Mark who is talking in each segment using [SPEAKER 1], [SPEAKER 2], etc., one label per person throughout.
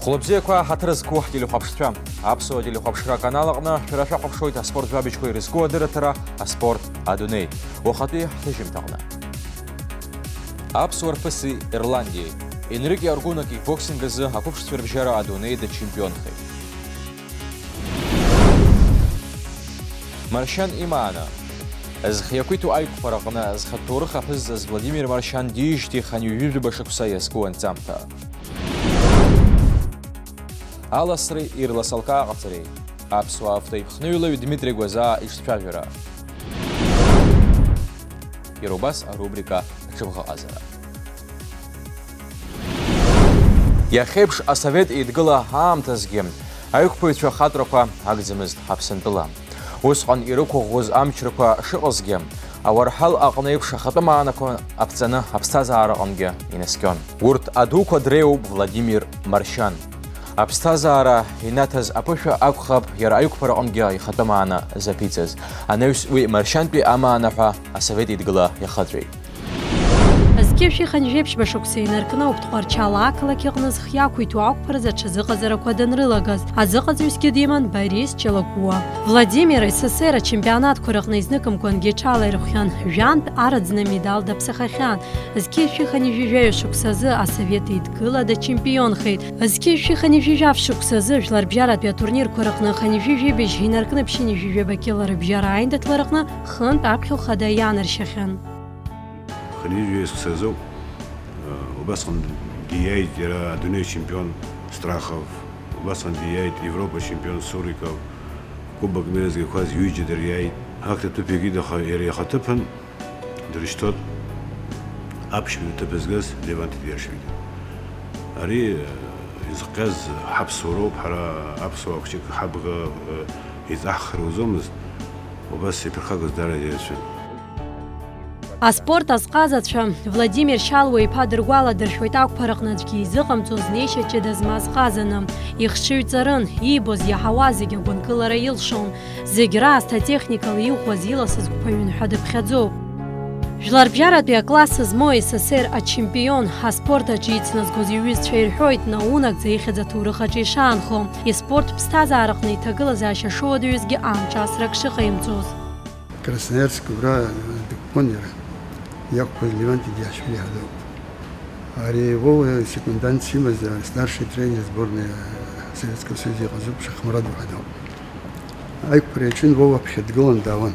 [SPEAKER 1] Хлопзеква хатрызку телехопшtra. Апсо телехопшра каналыгына шараша хопшойт спорт жабичкой риску адыратара спорт адуней. Охаты хтежим тагна. Апсо арпысы Ирландии. Энрике Аргуна кикбоксинг гызы хопшtra вжара адуней да чемпионхы. Маршан Имана. Зхиякуиту айку парагна зхатуры хапыз з Владимир Маршан дижти ханююлю башакуса яску анцамта. Аласры ирласалка ағатырей. Апсуа автоипхнуйлы Дмитрий Гуаза иштфажвера. Ирубас рубрика «Чывға азара». Яхепш асавет идгыла хаамтазгем. Айқпуйтшо хатрақа ағзымызд хапсындыла. Усқан ирыку ғуз амчырқа шықызгем. Авархал ағынайып шақатымағанақы апцаны апстаза арағанге инескен. Урт адуко дреу Владимир Маршан. Абстазара инатаз апыша акхаб яра айкпара омгя ихатамана запицаз. Анеус уи Маршанпи аманаха асавет идгла яхадрей.
[SPEAKER 2] Азкевши ханжепш башоксейн аркна уптқарчала акалак яғныз хияқуйту акпарза чазықазараква данрылагаз. Азықазюске деман Борис Челакуа. Владимир СССР чемпионат курақна изныкам куангечала ирухян. Жант арадзна медал да псахахян. Азкевши ханжежею шуксазы асавет идгла да чемпион хейт. Азкевши ханжежав шуксазы жлар бжарат бя турнир курақна ханжежебе жинаркна пшини жежебе келары бжара айндат ларақна хынт апхил хадаян аршахян.
[SPEAKER 3] خليجي سكسازو وبصن ديايت يرى دنيا شامبيون ستراخوف وبصن ديايت يوروبا شامبيون سوريكوف كوبا ميرزي كواز يوجي دريايت هاكتا تبيجي دخا يري خطبن درشتوت أبش من تبزغز ليفانتي ديرشويد أري يزقاز حبس وروب حرا أبس وكشيك حبغ يتأخر وزومز وبس يبرخاغز دارا يرشويد
[SPEAKER 2] Аспорт азҟазацәа Владимир Шалуа иԥа дыргәала дыршәоит ақәԥарақнаҵәгьы изыҟамҵоз неишьачы дазмазҟазаны. Ихшыҩҵарын, иибоз иаҳауа зегьы агәынкылара илшон. Зегь раасҭа техникала иӷәӷәаз иласыз қәԥаҩын ҳәа дыԥхьаӡоуп. Жәларбжьаратәи акласс змоу СССР ачемпион аспорт аҿы ицназгоз иҩызцәа ирҳәоит наунагӡа ихьӡ аҭоурых аҿы ишаанхо. Испорт ԥсҭазаараҟны иҭагылазаашьа шоуадаҩызгьы аамҿасрак шыҟаимҵоз.
[SPEAKER 4] Красноярск, Ура, Дикпонера. Я Леванти Диашвили Хадов. Ари Вова секундант Симаз, старший тренер сборной Советского Союза Газуп Шахмараду Хадов. Айк причин Вова Пхедголан Даван.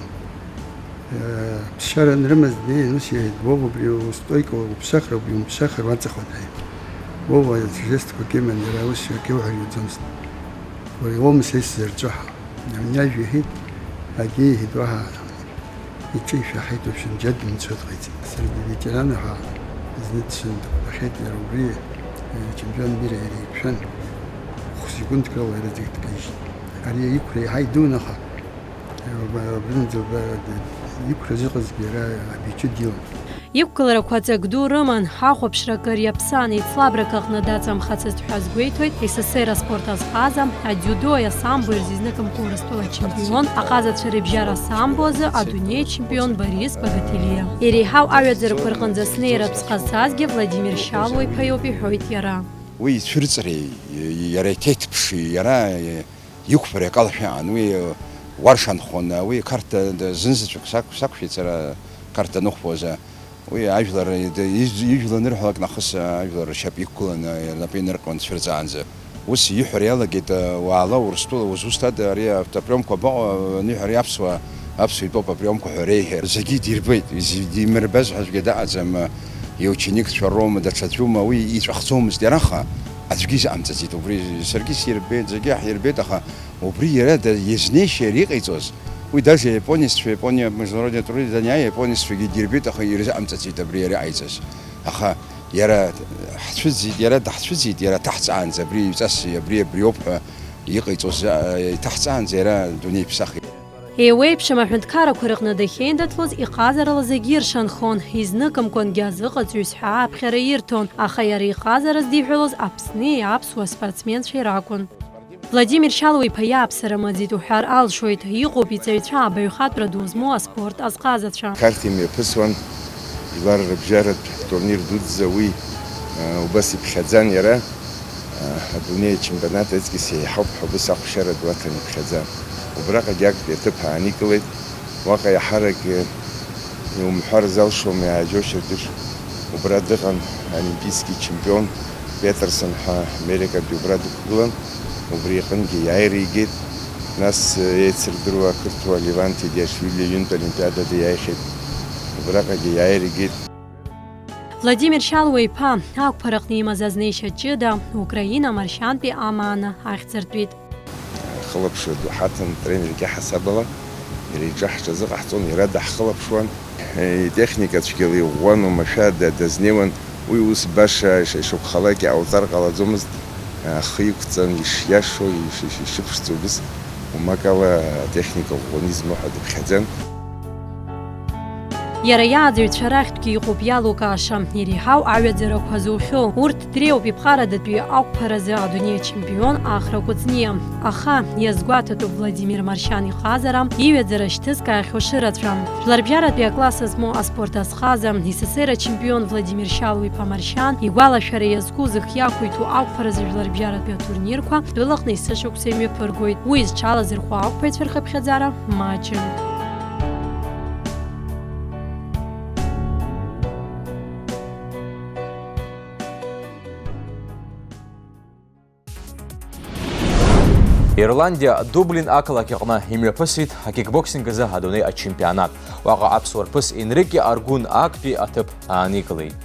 [SPEAKER 4] Пшара Нремаз Дни, ну сеет Вова при устойку Пшахра, при Пшахар Ванцахватай. Вова жест Кокемен, Раус, Кевахар Юдзамс. Вова Сес Зерджаха. Меня жихит, Аги Хидваха. يتشي في حيث وشن جد من صدقيت سرد الفيترانها زنت سند بحيث يروبري چمپیون میره یری بشن خصوصی كنت كلو هذا زيت كيش علي يكري هاي دونها برنزو يكري زقز بيرا بيتشديون
[SPEAKER 2] Иқәгыларақәа ҵакду рыман, ҳахәаԥшракыр иаԥсан еицлабрак аҟны дацамхацызт ҳәа азгәеиҭоит СССР аспорт азҟаза, адиудо асамбо ирзизныкымкәа Урыстәыла ачемпион, аҟазацәа рыбжьара асамбо азы адунеи чемпион Борис Багателиа. Иреиҳау аҩаӡарақәа рҟынӡа снеиратә зҟазҵазгьы Владимир Шалуа иԥа иоуп иҳәоит иара.
[SPEAKER 5] Уи цәырҵреи, иара иҭеиҭԥши, иара иқәԥара иакалашәаан, уи уаршанхон, уи карта зынзаҵәык сақәшәеит сара карта ныхәбоза. وي عجلر يجلو نروح لك نخص عجلر شاب يكون نبي نرقون سفرز عنزه وس يحري يلا جيت وعلى ورستول وزوستاد ريا تبريم كوبا نحري أبسوا يبقى بريم كحريه زكي ديربيت دي مربز حاجة جدا زم يوتشينيك شروم ده تشتروما وي يترخصهم مسترخا أتركيز أم تزيد وبري سرقيس يربيت زكي يربيت أخا وبري يراد يزني شريك يتوز ويداش يابونيس في يابونيا مجرد تريد دنيا يابونيس في جيربيت أخا يرجع أمتى تبرير عايزش أخا يرى حتفزيد يرى تحتفزيد يرى تحت عن زبري بس يبري بريوب يقيتوس تحت عن زيرا دنيا بسخي
[SPEAKER 2] Еуеиԥш амаҳәынҭқарақәа рҟны дахьеиндаҭлоз иҟазарала зегьы иршанхон, изныкымкәангьы азыҟаҵаҩцәа ааԥхьара ирҭон, аха иара иҟазараз диҳәалоз Аԥсни аԥсуа спортсменцәа иракәын. Владимир Шалуа иԥа иааԥсара маӡит уҳәар алшоит, иҟоуп иҵаҩцәа абаҩхатәра ду змоу аспорт азҟазацәа.
[SPEAKER 6] Карти мҩаԥысуан, илар рыбжьаратә турнир дуӡӡа уи убас иԥхьаӡан иара
[SPEAKER 5] الدنيا чемпионат эцгис يحب حبس أخشرة وطن بخزان وبرقة جاك بيتبها عنيكلت واقع يحرك يوم حرزال شو مع جوشردش وبرادقن олимпийский чемпион Петерсон Америка бюбрад кулан وبريقن جايري جيت ناس يتسردروا كرتوا ليفانتي دياشвили юнт олимпиада ديايخد وبرقة جايري جيت
[SPEAKER 2] Владимир Шалуа-иԥа ақәԥарахны имаз азнеишьа ҷыда Украина маршьантәи амаана ахьӡыртәит.
[SPEAKER 5] خلبشوا حتى тренер كي حسابلا يرجح جزاق حصون يرد خلب شوان تكنيكا تشكيلي وان ومشاد دزنيون ويوس باشا شو خلاكي او طرق على زمز خيك تن يشيشو يشفشتو بس وما كوا تكنيكا ونيزم واحد بخزان
[SPEAKER 2] Иара иааӡаҩцәа рахьтәгьы иҟоуп иалукааша, иреиҳау аҩаӡарақәа зухьоу. Урҭ дреиуп иԥхарадатәи ақәԥаразы адунеи ачемпион Ахра Кәыҵниа. Аха иазгәаҭатәуп Владимир Маршьан ихазара, иҩаӡара шьҭызкаахьоу шырацәа. Жәларбжьаратәи акласс змоу аспорт азхаза, СССР ачемпион Владимир Шалуа-иԥа Маршьан игәалашәара иазку зых иақәиҭу ақәԥаразы жәларбжьаратәи атурнирқәа дәылаҟны есышықәса имҩаԥыргоит. Уи зҽалазырхәо ақәԥаҩцәа рхыԥхьаӡара маҷым.
[SPEAKER 1] Ирландия Дублин ақалақь иҟны имҩаԥысит акикбоксинг азы адунеи ачемпионат. Уаҟа аԥсуа рԥыс Енрике Аргәын актәи аҭыԥ ааникылеит.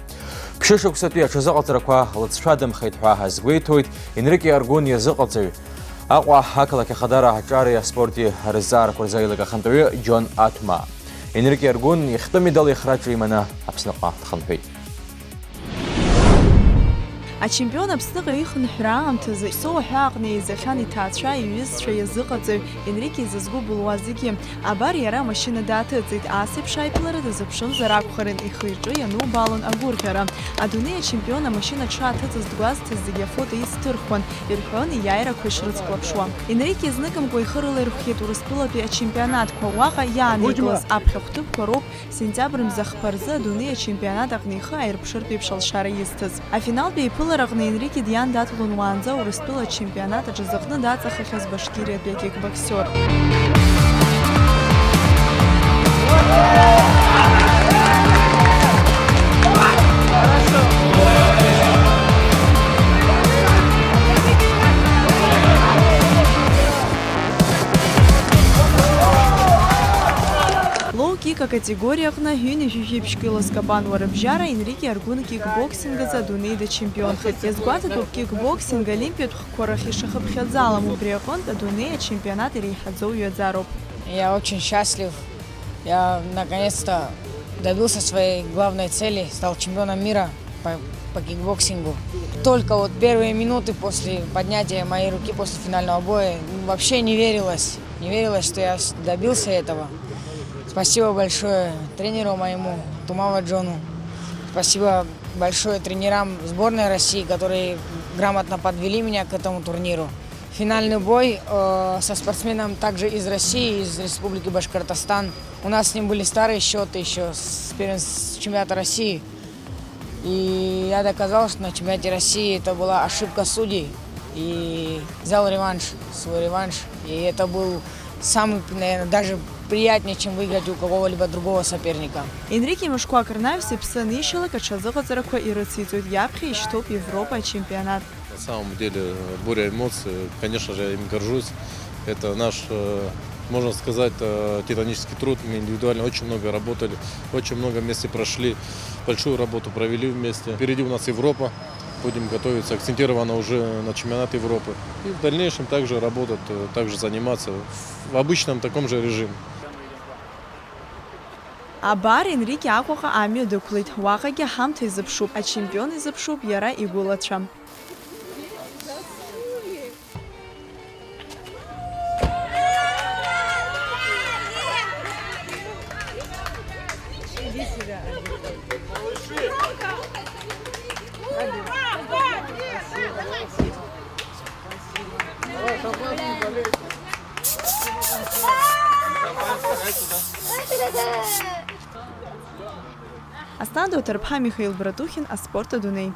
[SPEAKER 1] Ԥшьышықәсатәи аҽазыҟаҵарақәа лыҵшәадамхеит ҳәа ҳазгәеиҭоит. Енрике Аргәын иазыҟаҵаҩ Аҟәа ақалақь ахадара аҿари аспорти рызҵаарақәа рзы аилагахантәаҩы Џьон Аҭәма. Енрике Аргәын ихтәы медал ихраҿы иманы Аԥсныҟа дхынҳәит.
[SPEAKER 6] Ачемпион Аԥсныҟа ихынҳәра аамҭазы Исоу аҳәааҟны еизахьан иҭаацәа, иҩызцәа, иазыҟаҵаҩ Енрике изызгәыбылуа зегьы. Абар иара амашьына дааҭыҵит. Асеиԥш аиԥылара дазыԥшымзар акәхарын, ихы-иҿы ианубаалон агәырӷьара. Адунеи ачемпион амашьына дшааҭыҵыз дгәазҭаз зегьы афото изҭырхуан, ирҳәон иааирақәа ишрыцклаԥшуа. Енрике зныкымкәа ихы рыла ирхәхьеит Урыстәылатәи ачемпионатқәа. Уаҟа иааникылаз аԥхьахәҭыԥқәа роуп сентиабр мза-хԥа рзы адунеи ачемпионат аҟны ихы ааирԥшыртә еиԥш алшара изҭаз. Афиналтәи аиԥылараҟны Енрике диан дадгылон уаанӡа Урыстәыла ачемпионат аҿы зыҟны даҵахахьаз Башкириатәи акикбоксер. Лоу-кика категорияҟны ҩынҩажәижәеиԥшгылаз Кабан Уарабжьара Енрике Аргәын кикбоксинг азы адунеи дачемпионхеит. Иазгәаҭатәуп кикбоксинг олимпиатә хқәа рахь ишахыԥхьаӡалам. Убри аҟнытә адунеи ачемпионат иреиҳаӡоу ҩаӡароуп.
[SPEAKER 7] Я очень счастлив. Я наконец-то добился своей главной цели, стал чемпионом мира по кикбоксингу. Только вот первые минуты после поднятия моей руки после финального боя вообще не верилось, что я добился этого. Спасибо большое тренеру моему, Тумава Джону. Спасибо большое тренерам сборной России, которые грамотно подвели меня к этому турниру. Финальный бой со спортсменом также из России, из Республики Башкортостан. У нас с ним были старые счеты еще с чемпионата России. И я доказал, что на чемпионате России это была ошибка судей. И взял свой реванш. И это был самый, наверное, даже приятнее, чем выиграть у какого-либо другого соперника.
[SPEAKER 6] Енрике Мышқәа Акырнаҩс иԥсы анишьалак аҽазыҟаҵарақәа ирыциҵоит. Иаԥхьа ишьҭоуп Европа чемпионат.
[SPEAKER 8] На самом деле буря эмоций, конечно же, я им горжусь. Это наш, можно сказать, титанический труд. Мы индивидуально очень много работали, очень много вместе прошли, большую работу провели вместе. Впереди у нас Европа, будем готовиться акцентированно уже на чемпионат Европы. И в дальнейшем также работать, также заниматься в обычном таком же режиме.
[SPEAKER 6] Абар Енрике Аҟәаҟа амҩа дықәлеит. Уаҟагьы ҳамҭа изыԥшуп, ачемпион изыԥшуп иара игәылацәа. Асна Доуҭарԥҳа, Михаил Братухин, Аспорт Адунеи.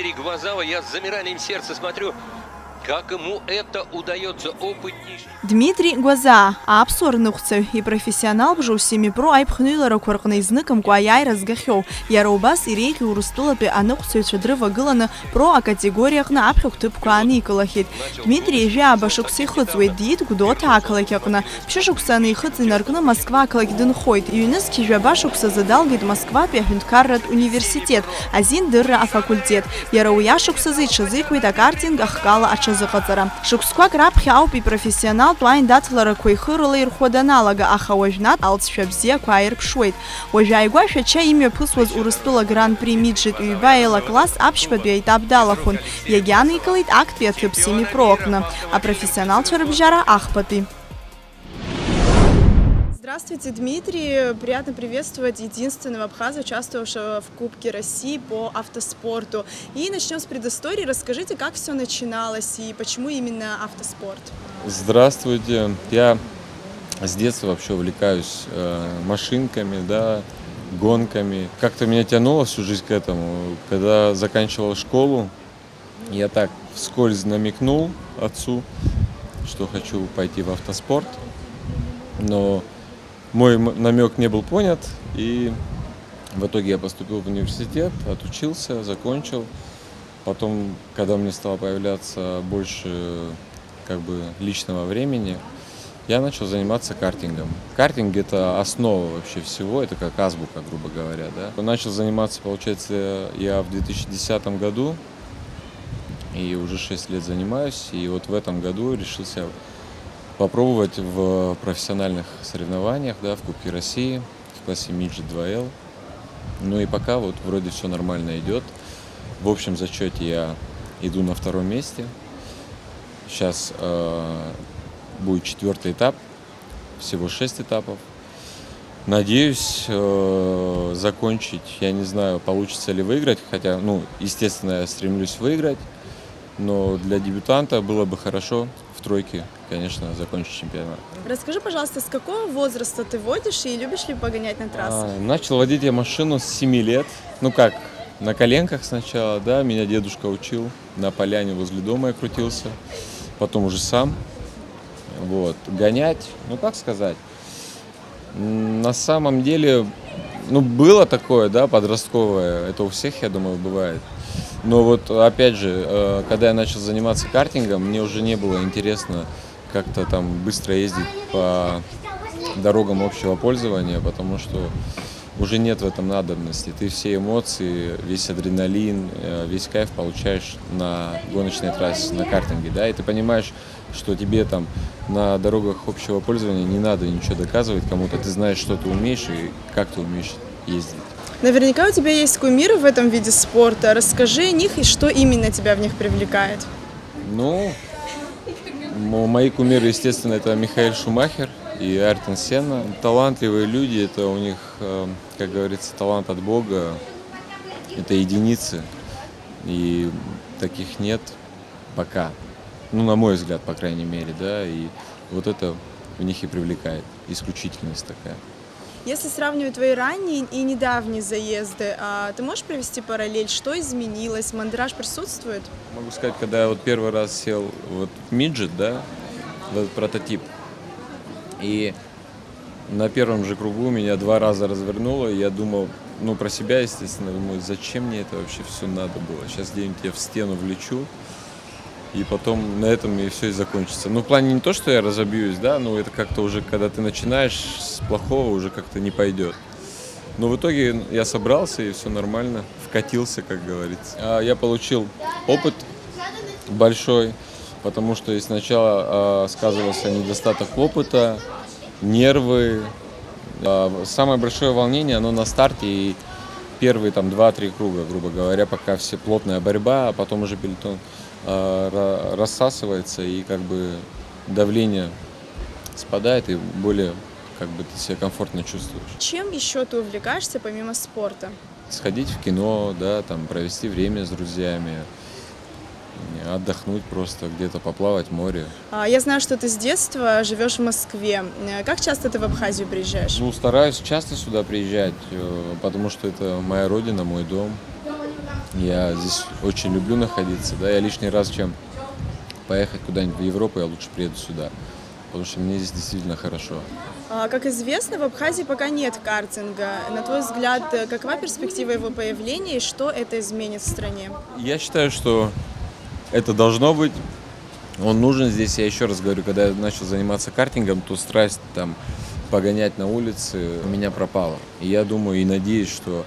[SPEAKER 9] Дмитрий Гвоздава. Я с замиранием сердца смотрю, как ему это удается, опытнейший.
[SPEAKER 6] Дмитрий Гвоза, аԥсуа рныҟәцаҩ, ипрофессионал бжоу семипро аиԥхныҩларақәа рҟны изныкымкәа аиааира згахьоу, иара убас иреиӷьу Урыстәылатәи аныҟәцаҩцәа дрывагыланы про акатегориа аҟны аԥхьахә ҭыԥқәа ааникылахьеит. Дмитрий ижәы абашықәса ихыҵуеит, диит Гәдоуҭа ақалақь аҟны. Ԥшьышықәса анихыҵ инаркны Москва ақалақь дынхоит. Иҩнызқьи жәабашықәса далгеит Москватәи аҳәынҭқарратә университет, азин-дырра афакультет. Иара уи ашықәсазы иҽазикуеит акартинг ахкала аҽазыҟаҵара. Шықәсқәак раԥхьа ауп ипрофессионалтә аиндаҭларақәа ихы рылаирхәуа даналага, аха уажәнатә алҵшәа бзиақәа ааирԥшуеит. Уажәы ааигәа шәача имҩаԥысуаз Урыстәыла Гран-при миджит ҩба еилакласс аԥшьбатәи аетап далахәын. Иагьааникылеит актәи аҭыԥ семипро аҟны, апрофессионалцәа рыбжьара ахԥатәи. Здравствуйте, Дмитрий. Приятно приветствовать единственного абхаза, участвовавшего в Кубке России по автоспорту. И начнем с предыстории. Расскажите, как все начиналось и почему именно автоспорт?
[SPEAKER 10] Здравствуйте. Я с детства вообще увлекаюсь машинками, да, гонками. Как-то меня тянуло всю жизнь к этому. Когда заканчивал школу, я так вскользь намекнул отцу, что хочу пойти в автоспорт. Но мой намек не был понят, и в итоге я поступил в университет, отучился, закончил. Потом, когда мне стало появляться больше личного времени, я начал заниматься картингом. Картинг — это основа вообще всего, это как азбука, грубо говоря. Да? Начал заниматься, получается, я в 2010 году, и уже 6 лет занимаюсь, и вот в этом году решился попробовать в профессиональных соревнованиях, да, в Кубке России, в классе Midget 2L. Ну и пока вот вроде все нормально идет. В общем зачете я иду на 2-м месте. Сейчас будет 4-й этап, всего 6 этапов. Надеюсь закончить, я не знаю, получится ли выиграть, хотя, естественно, я стремлюсь выиграть, но для дебютанта было бы хорошо в тройке, конечно, закончить чемпионат.
[SPEAKER 6] Расскажи, пожалуйста, с какого возраста ты водишь и любишь ли погонять на трассах?
[SPEAKER 10] Начал водить я машину с 7 лет. На коленках сначала, да, меня дедушка учил, на поляне возле дома я крутился, потом уже сам. Вот. Гонять, как сказать, на самом деле, было такое, да, подростковое, это у всех, я думаю, бывает. Но вот, опять же, когда я начал заниматься картингом, мне уже не было интересно как-то там быстро ездить по дорогам общего пользования, потому что уже нет в этом надобности. Ты все эмоции, весь адреналин, весь кайф получаешь на гоночной трассе, на картинге, да, и ты понимаешь, что тебе там на дорогах общего пользования не надо ничего доказывать кому-то, ты знаешь, что ты умеешь и как ты умеешь ездить.
[SPEAKER 6] Наверняка у тебя есть кумиры в этом виде спорта. Расскажи о них и что именно тебя в них привлекает.
[SPEAKER 10] Мои кумиры, естественно, это Михаэль Шумахер и Айртон Сенна. Талантливые люди, это у них, как говорится, талант от Бога. Это единицы, и таких нет пока. На мой взгляд, по крайней мере, да, и вот это в них и привлекает, исключительность такая.
[SPEAKER 6] Если сравнивать твои ранние и недавние заезды, ты можешь провести параллель, что изменилось, мандраж присутствует?
[SPEAKER 10] Могу сказать, когда я первый раз сел в Midget, да, в этот прототип, и на первом же кругу меня 2 раза развернуло, и я думал, про себя, естественно, думаю, зачем мне это вообще все надо было, сейчас где-нибудь я в стену влечу, и потом на этом и все и закончится. В плане не то, что я разобьюсь, да, это как-то уже, когда ты начинаешь с плохого, уже как-то не пойдет. Но в итоге я собрался, и все нормально, вкатился, как говорится. Я получил опыт большой, потому что сначала сказывался недостаток опыта, нервы. Самое большое волнение, оно на старте, и первые 2-3 круга, грубо говоря, пока все плотная борьба, а потом уже пелотон рассасывается, и давление спадает, и более ты себя комфортно чувствуешь.
[SPEAKER 6] Чем еще ты увлекаешься помимо спорта?
[SPEAKER 10] Сходить в кино, да, провести время с друзьями, отдохнуть просто, где-то поплавать в море.
[SPEAKER 6] Я знаю, что ты с детства живешь в Москве. Как часто ты в Абхазию приезжаешь?
[SPEAKER 10] Стараюсь часто сюда приезжать, потому что это моя родина, мой дом. Я здесь очень люблю находиться, да, я лишний раз, чем поехать куда-нибудь в Европу, я лучше приеду сюда, потому что мне здесь действительно хорошо.
[SPEAKER 6] Как известно, в Абхазии пока нет картинга. На твой взгляд, какова перспектива его появления и что это изменит в стране?
[SPEAKER 10] Я считаю, что это должно быть, он нужен здесь. Я еще раз говорю, когда я начал заниматься картингом, то страсть там погонять на улице у меня пропала. И я думаю и надеюсь, что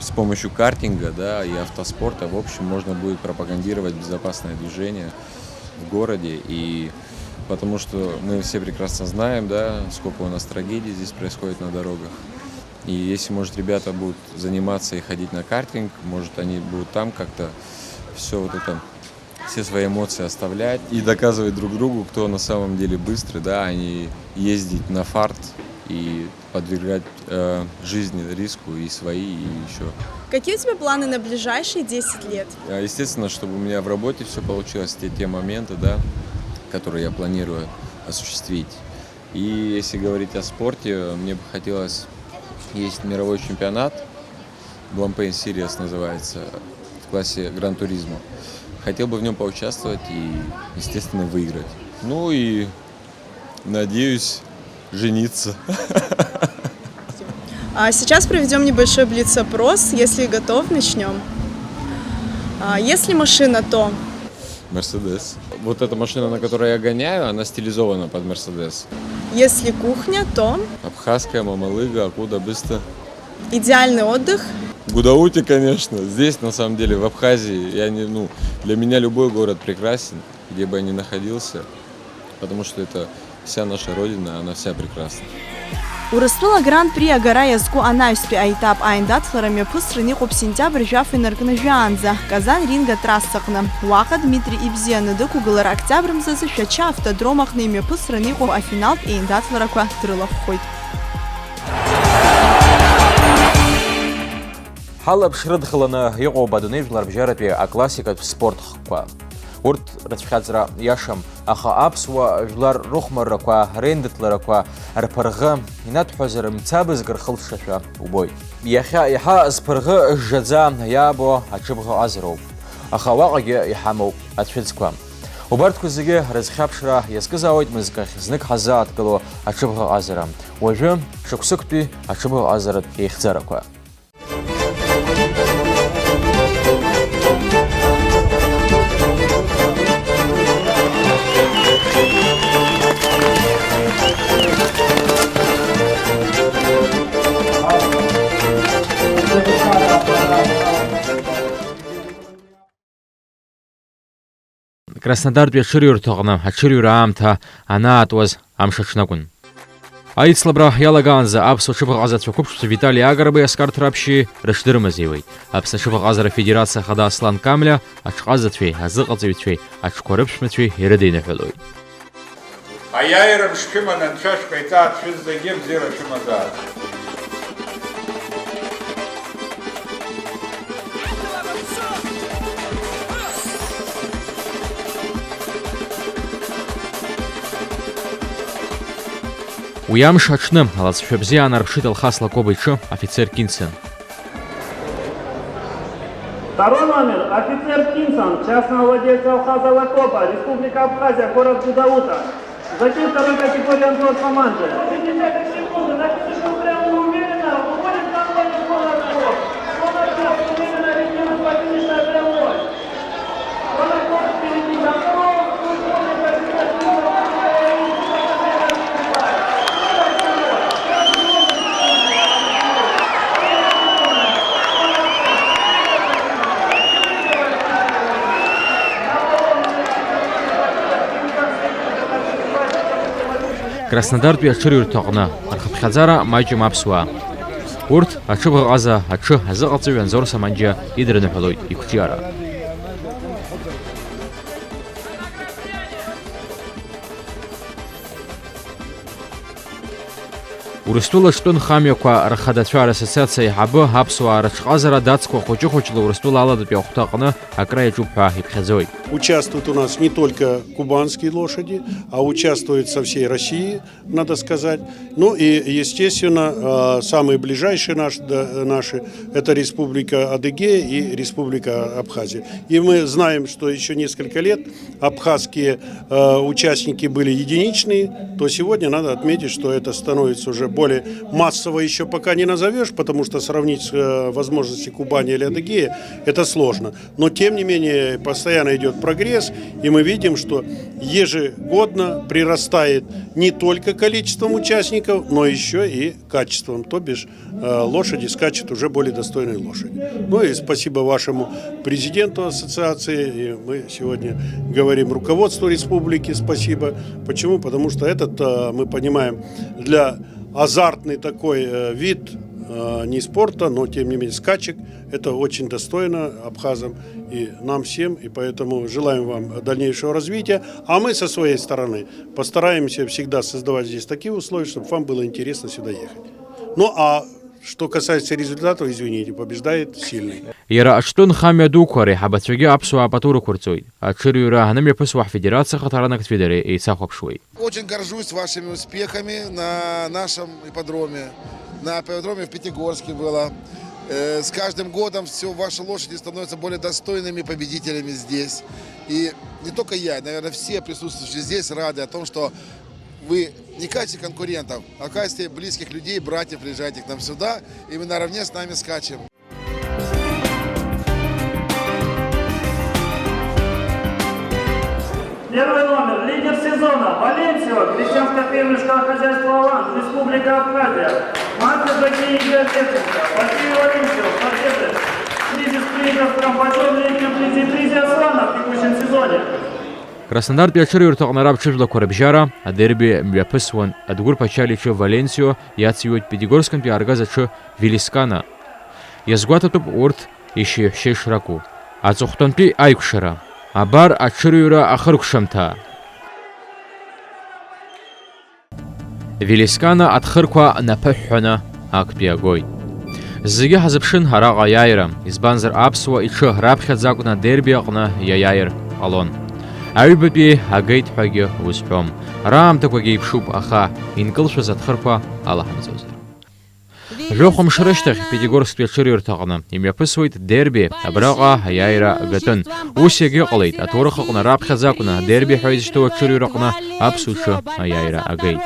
[SPEAKER 10] с помощью картинга, да, и автоспорта, в общем, можно будет пропагандировать безопасное движение в городе. И потому что мы все прекрасно знаем, да, сколько у нас трагедий здесь происходит на дорогах. И если, может, ребята будут заниматься и ходить на картинг, может, они будут там как-то все вот это, все свои эмоции оставлять и доказывать друг другу, кто на самом деле быстрый, да, а не ездить на фарт и подвергать жизни риску и свои, и еще.
[SPEAKER 6] Какие у тебя планы на ближайшие 10 лет?
[SPEAKER 10] Естественно, чтобы у меня в работе все получилось, те моменты, да, которые я планирую осуществить. И если говорить о спорте, мне бы хотелось, есть мировой чемпионат, Blancpain Series называется, в классе Гран-туризмо. Хотел бы в нем поучаствовать и, естественно, выиграть. Ну и надеюсь жениться.
[SPEAKER 6] А сейчас проведем небольшой блиц-опрос. Если готов, начнем. Если машина, то...
[SPEAKER 10] Мерседес. Вот эта машина, на которой я гоняю, она стилизована под Мерседес.
[SPEAKER 6] Если кухня, то...
[SPEAKER 10] Абхазская, Мамалыга, Акуда, Быста.
[SPEAKER 6] Идеальный отдых.
[SPEAKER 10] Гудаути, конечно. Здесь, на самом деле, в Абхазии, для меня любой город прекрасен, где бы я ни находился, потому что это вся наша родина, она вся прекрасна.
[SPEAKER 6] Урыстыла гран-при агара язгу анайспи айтап айндатларами пысрыни қоп сентябрь жаф энергны жуанза. Казан ринга трассақны. Уақа Дмитрий Ибзияныды кугылар октябрымзазы шача автодромақными пысрыни қоп афинал айндатлараква трылов қойд.
[SPEAKER 1] Халаб шрыдхыланы йоғу бадуны жлар бжаратве аклассикат спорт хква. Урт рацфхазра яшам аха апсва жлар рухмарраква рендетлараква арпарга инат хозер мцабыз гырхылшаша убой. Яха спарга жадза ябо ачыбга азров. Аха вагаге яхаму атфицква. Убартку зиге разхапшра яскызауйт мызга хизник хаза аткало ачыбга азра. Уажы шуксукпи ачыбга азрат ихцараква. Краснодар шырюр тоғына, шырюр амта, ана атуаз амшачнагун. Айцлабра ялаганза апсо шыбық азатшы көпшісі Виталий Агарбы яскар тұрапши рыштырымыз евей. Апса шыбық азара федерация хада Аслан Камля, ачық азатвей, азық азавитвей, ачық көріпшметвей ередейні фелой.
[SPEAKER 11] Аяйрым шкыманын шашпайта атшыздагем зира шымаза.
[SPEAKER 1] Уям шачным, алацфебзе анарпшитал хасла кобычу офицер Кинсен.
[SPEAKER 12] Второй номер – офицер Кинсон, частного владельца Алхаза Лакопа, Республика Абхазия, город Гудаута. Затем второй категории Антон Фоманджи. 30 секунд, напишите прямо уверенно, уходит на мой Конаков. Конаков уверенно реагирует по финишной прямой. Конаков впереди, готов, уходит по финишной прямой.
[SPEAKER 1] Краснодар шырюр тоғына, архапхазара майчым апсуа. Урт ачыбғы аза, ачы азық ацывен зор саманджа идріні фалой икучиара. Урыстәыла аҿтәын хамҩақәа рхадацәа рассоциациа иҳабы аԥсуаа рыҽҟазара дацқәа хәыҷы-хәыҷла Урыстәыла аладатәи ахәҭа аҟны акра иаҿуп ҳәа иԥхьаӡоит.
[SPEAKER 13] Участвуют у нас не только кубанские лошади, а участвуют со всей России, надо сказать. Ну и, естественно, самые ближайшие наши это Республика Адыгея и Республика Абхазия. И мы знаем, что еще несколько лет абхазские участники были единичные, то сегодня надо отметить, что это становится уже более массово, еще пока не назовешь, потому что сравнить возможности Кубани или Адыгеи это сложно. Но тем не менее постоянно идет прогресс, и мы видим, что ежегодно прирастает не только количеством участников, но еще и качеством, то бишь лошади скачут уже более достойные лошади. Ну и спасибо вашему президенту ассоциации, и мы сегодня говорим руководству республики спасибо. Почему? Потому что этот, мы понимаем, для азартный такой вид не спорта, но тем не менее скачек, это очень достойно абхазам и нам всем, и поэтому желаем вам дальнейшего развития, а мы со своей стороны постараемся всегда создавать здесь такие условия, чтобы вам было интересно сюда ехать. Ну а что касается результатов, извините, побеждает сильный.
[SPEAKER 1] Иара аҿтәын хамҩа дуқәа реиҳабацәагьы аԥсуаа апату рықәырҵоит. Аҽырҩра ҳнымҩаԥысуа ҳфедерациа хаҭаранактә федере еицахәаԥшуеит.
[SPEAKER 14] Очень горжусь вашими успехами на нашем ипподроме. На ипподроме в Пятигорске было. С каждым годом все ваши лошади становятся более достойными победителями здесь. И не только я, наверное, все присутствующие здесь рады о том, что вы не качестве конкурентов, а в качестве близких людей, братьев, приезжайте к нам сюда, и вы наравне с нами скачем.
[SPEAKER 12] Первый номер, лидер сезона, Валенсио, крестьянско-фермерского хозяйства «Алан», Республика Абхазия. Мастер Жаки Игорь Левченко, Василий Валенсио, победы. Кризис призов в почетном летнем призе «Аслана» в текущем сезоне.
[SPEAKER 1] Краснодартәи аҽырҩырҭаҟны аԥҽыжәлақәа рыбжьара, адерби мҩаԥысуан Адгәыр Пачаличы Валенсио иациҩуеит Пятигорскантәи ааргаз аҽы Вилискана. Иазгәаҭатәуп урҭ ишьеиҳәшьа ишракәу. Аҵыхәтәантәи аиқәшара. Абар аҽырҩра ахыркәшамҭа. Вилискана аҭхырқәа наԥыҳәҳәаны актәи агоит. Зегьы ҳазыԥшын араҟа иааира, избанзар аԥсуа иҽы раԥхьаӡакәны адерби аҟны иаиааир ҟалон. Аҩбатәи агеит ҳәагьы узҳәом. Раамҭақәагьы еиԥшуп, аха инкылшәаз аҭхырқәа алаҳамҵозар. Жәохәымш рышьҭахь Пятигорсктәи аҽырҩырҭаҟны имҩаԥысуеит дерби, абраҟа аиааира гатәын. Ус иагьыҟалеит, аҭоурых аҟны раԥхьаӡакәны адерби ҳәа изышьҭоу аҽырҩраҟны аԥсуа иҽы аиааира агеит.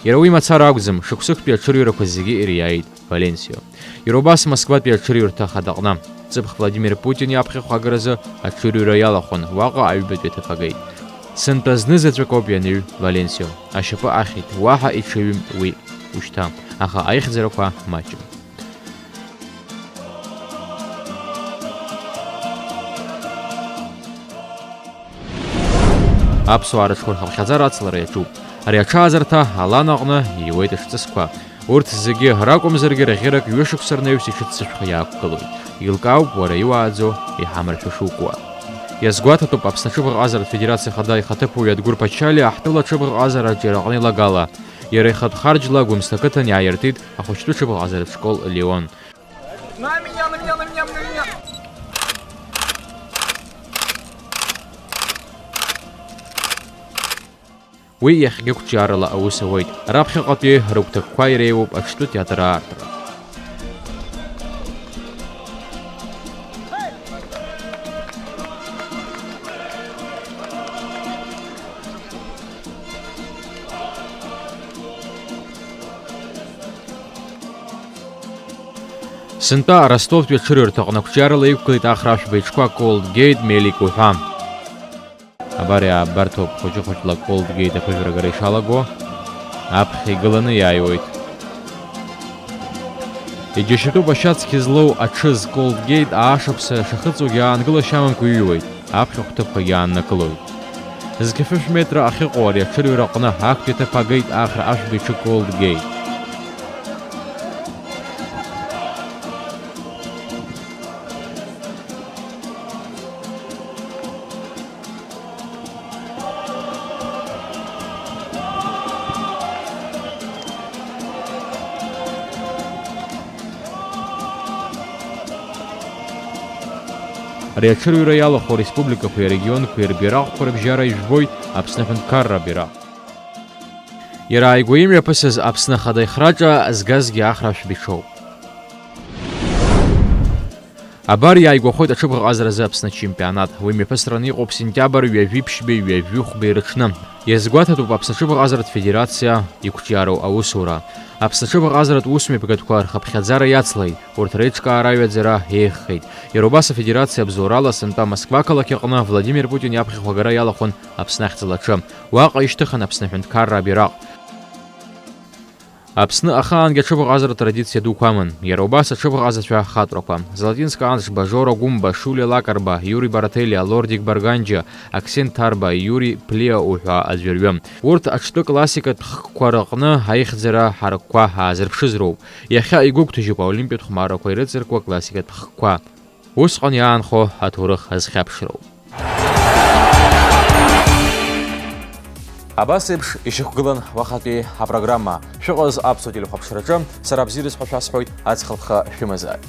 [SPEAKER 1] Иара уи мацара акәӡам, шықәсыктәи аҽырҩрақәа зегьы ириааит Валенсио. Иара убас Москватәи аҽырҩырҭа ахадаҟны ҵыԥх Владимир Путин иаԥхьахә агаразы аҽырҩра иалахәын, уаҟа аҩбатәи аҭыԥ агеит. Сынтәа зны заҵәык ауп ианыҩ Валенсио. Ашьапы ахьит, уаҳа иҽаҩым уи ушьҭа, аха аихьӡарақәа маҷым. Аԥсуаа рыҽқәа рхыԥхьаӡара ацлара иаҿуп. Ари аҽаазарҭа алан аҟны ииуеит ашҵысқәа. Урҭ зегьы ракәымзаргьы раӷьырак ҩышықәса рнаҩс иҽыццышәха иаақәгылоит. Илкаауп уара иуааӡо иҳамыршәа шукуа. Иазгәаҭатәуп Аԥсны аҽыбӷаҟазаратә федерациа ахада ихаҭыԥуаҩ Адгәыр Пачали аҳҭыла аҽыбӷаҟазара аҿиараҟны илагала. Иара ихатә харџьла Гәымсҭа ақыҭан иааиртит ахәыҷтәы аҽыбӷаҟазаратә школ Леон. Уи иахьагьы қәҿиарала аус ауеит. Раԥхьаҟатәи рыгәҭакқәа иреиуоуп аҽтәы театр аартра. Сынтәа Ростовтәи аҽырҩырҭаҟны қәҿиарала иқәгылеит ахрашәба иҿқәа Cold Gate, Мелик уҳәа. Абар иаабарҭоуп хәыҷы-хәыҷла Cold Gate аԥыжәрагара ишалаго, аԥхьа игыланы иааиуеит. Иџьашьатәуп ашьацқьа злоу аҽыз Cold Gate аашықәса шахыҵуагьы аангылашьа амамкәа иҩуеит, аԥхьа хәҭыԥқәагьы ааннакылоит. Зқьы-фышә метра ахьыҟоу ари аҽырҩраҟны актәи аҭыԥ агеит ахра ашәба иҽы Cold Gate. Ари аҽырҩра иалахо ареспубликақәа, арегионқәа ирбираҟқәа рыбжьара ижәбоит Аԥсны Аҳәынҭқарра абираҟ. Иара ааигәа имҩаԥысыз Аԥсны Ахада ихраҿа згазгьы ахра шәба иҽоуп. Абар иааигәахоит аҽыбӷаҟазаразы Аԥсны ачемпионат. Уи мҩаԥысраны иҟоуп сентиабр ҩажәи ԥшьбеи ҩажәи хәбеи рыҽны. Иазгәаҭатәуп Аԥсны аҽыбӷаҟазаратә федерациа иқәҿиароу аусура. Аԥсны аҽыбӷаҟазаратә усмҩаԥгатәқәа рхыԥхьаӡара иацлеит, урҭ реиҿкаара аҩаӡара еиӷьхеит. Иара убас афедерациа абзоурала сынтәа Москва ақалақь аҟны Владимир Путин иаԥхьахә агара иалахәын Аԥсны ахьӡалаҿы. Уаҟа ишьҭыхан Аԥсны Аҳәынҭқарра абираҟ. Аԥсны ахаангьы аҽыбӷаҟазаратә традициа дуқәа аман. Иара убас аҽыбӷаҟазацәа хатәрақәа. Золотинска Аншба, Жора Гумба, Шулиа Лакарба, Иури Барателиа, Лордик Барганџьа, Аксент Тарба, Иури Плиау ҳәа аӡәырҩы. Урҭ аҽтәы классикатә хкқәа рыҟны аихьӡара ҳаракқәа аазырԥшыз роуп. Иахьа игәыгәҭажьуп аолимпиатә хәмаррақәа ирыҵаркуа классикатә хкқәа. Усҟан иаанхо аҭоурых азхьаԥшроуп. Абас еиԥш ишьақәгылан уахатәи апрограмма. Шәыҟаз аԥсуа телехәаԥшраҿы сара бзиа рызҳәа шәасҳәоит, аҵхылԥха шәымазааит.